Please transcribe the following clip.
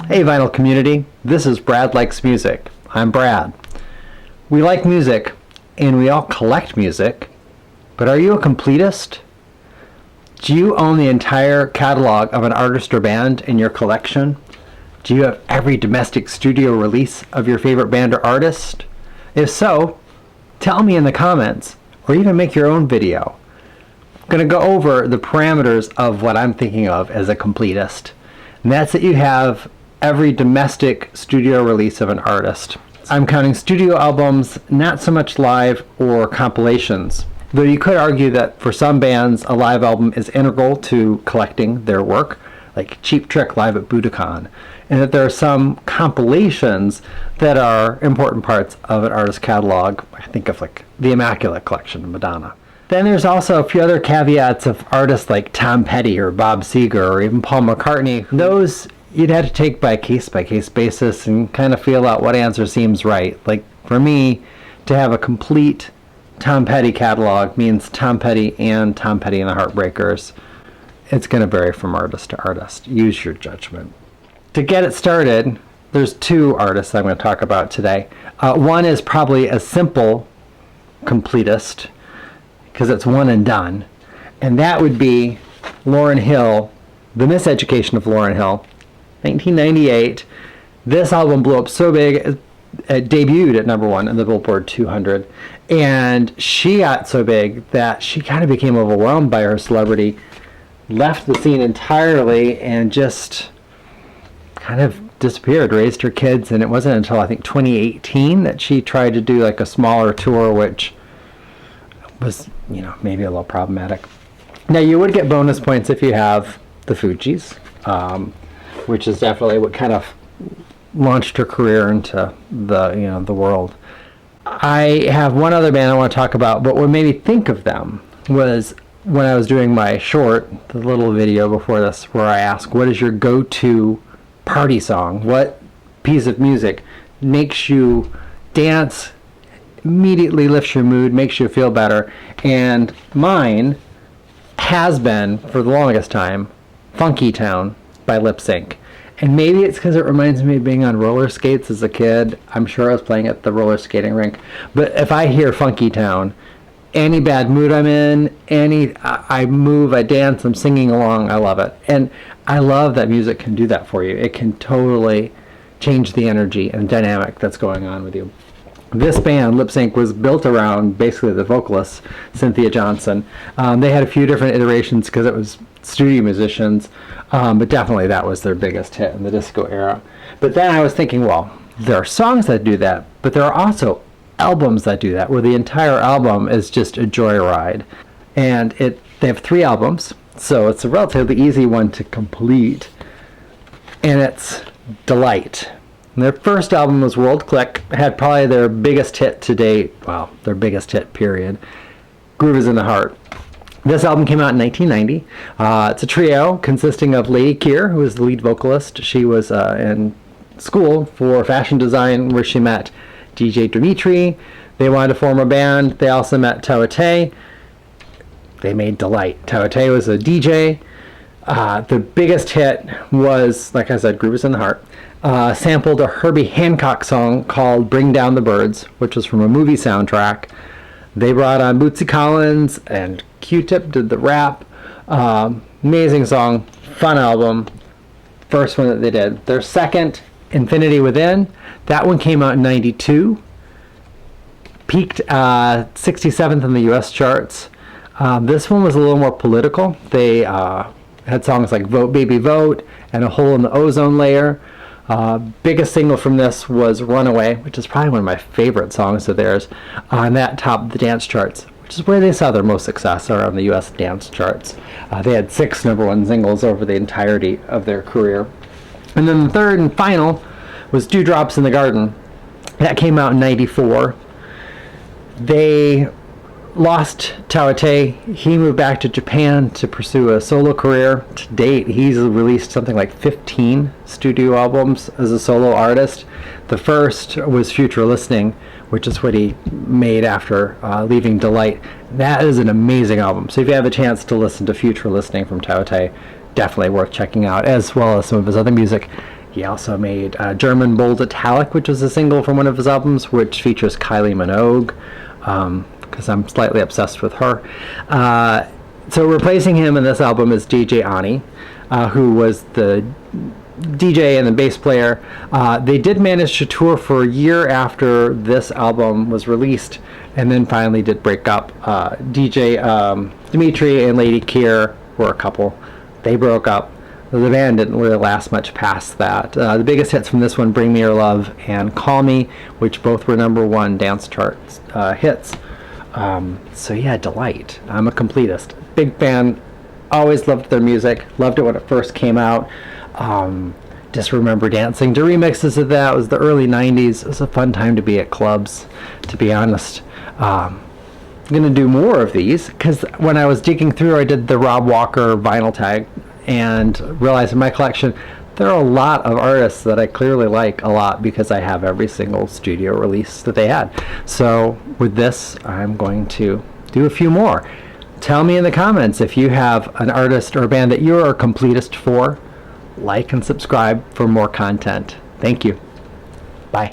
Hey vinyl community, this is Brad Likes Music. I'm Brad. We like music and we all collect music, but are you a completist? Do you own the entire catalog of an artist or band in your collection? Do you have every domestic studio release of your favorite band or artist? If so, tell me in the comments or even make your own video. I'm going to go over the parameters of what I'm thinking of as a completist. And that's that you have every domestic studio release of an artist. I'm counting studio albums, not so much live or compilations. Though you could argue that for some bands, a live album is integral to collecting their work, like Cheap Trick live at Budokan, and that there are some compilations that are important parts of an artist's catalog. I think of like the Immaculate Collection of Madonna. Then there's also a few other caveats of artists like Tom Petty or Bob Seger or even Paul McCartney. Those you'd have to take by case basis and kind of feel out what answer seems right. Like for me, to have a complete Tom Petty catalog means Tom Petty and Tom Petty and the Heartbreakers. It's going to vary from artist to artist. Use your judgment. To get it started, there's two artists I'm going to talk about today. One is probably a simple completist because it's one and done, and that would be Lauryn Hill, The Miseducation of Lauryn Hill. 1998, this album blew up so big, it debuted at #1 in the Billboard 200, and she got so big that she kind of became overwhelmed by her celebrity, left the scene entirely, and just kind of disappeared, raised her kids, and it wasn't until I think 2018 that she tried to do like a smaller tour, which was, maybe a little problematic. Now you would get bonus points if you have the Fugees, which is definitely what kind of launched her career into the world. I have one other band I want to talk about, but what made me think of them was when I was doing my short, the little video before this, where I asked, what is your go-to party song? What piece of music makes you dance, immediately lifts your mood, makes you feel better? And mine has been, for the longest time, Funky Town by Lip Sync. And maybe it's because it reminds me of being on roller skates as a kid. I'm sure I was playing at the roller skating rink. But if I hear Funky Town, any bad mood I'm in, I move, I dance, I'm singing along, I love it. And I love that music can do that for you. It can totally change the energy and dynamic that's going on with you. This band, Lip Sync, was built around basically the vocalist, Cynthia Johnson. They had a few different iterations because it was studio musicians, but definitely that was their biggest hit in the disco era. But then I was thinking, well, there are songs that do that, but there are also albums that do that, where the entire album is just a joyride. And they have 3 albums, so it's a relatively easy one to complete, and it's Deee-Lite. And their first album was World Click. It had probably their biggest hit to date, well, their biggest hit, period, Groove is in the Heart. This album came out in 1990. It's a trio consisting of Lady Keir, who is the lead vocalist. She was in school for fashion design where she met DJ Dimitri. They wanted to form a band. They also met Tawate. They made Deee-Lite. Tawate was a DJ. The biggest hit was, like I said, Groove is in the Heart. Sampled a Herbie Hancock song called Bring Down the Birds, which was from a movie soundtrack. They brought on Bootsy Collins, and Q-Tip did the rap. Amazing song, fun album. First one that they did. Their second, Infinity Within, that one came out in 92. Peaked 67th in the US charts. This one was a little more political. They had songs like Vote Baby Vote and A Hole in the Ozone Layer. Biggest single from this was Runaway, which is probably one of my favorite songs of theirs, and that topped the dance charts, which is where they saw their most success, around the US dance charts. They had 6 #1 singles over the entirety of their career. And then the third and final was Dewdrops in the Garden. That came out in 94. They lost Tawate. He moved back to Japan to pursue a solo career. To date, he's released something like 15 studio albums as a solo artist. The first was Future Listening, which is what he made after leaving Deee-Lite. That is an amazing album. So if you have a chance to listen to Future Listening from Tawate, definitely worth checking out, as well as some of his other music. He also made German Bold Italic, which was a single from one of his albums, which features Kylie Minogue, because I'm slightly obsessed with her. So replacing him in this album is DJ Ani, who was the DJ and the bass player. They did manage to tour for a year after this album was released, and then finally did break up. DJ Dimitri and Lady Keir were a couple. They broke up. The band didn't really last much past that. The biggest hits from this one, Bring Me Your Love and Call Me, which both were #1 dance charts hits. So yeah, Deee-Lite. I'm a completist. Big fan. Always loved their music. Loved it when it first came out. Just remember dancing to remixes of that. It was the early 90s. It was a fun time to be at clubs, to be honest. I'm going to do more of these because when I was digging through, I did the Rob Walker vinyl tag and realized in my collection there are a lot of artists that I clearly like a lot because I have every single studio release that they had. So with this, I'm going to do a few more. Tell me in the comments if you have an artist or a band that you're a completist for. Like and subscribe for more content. Thank you. Bye.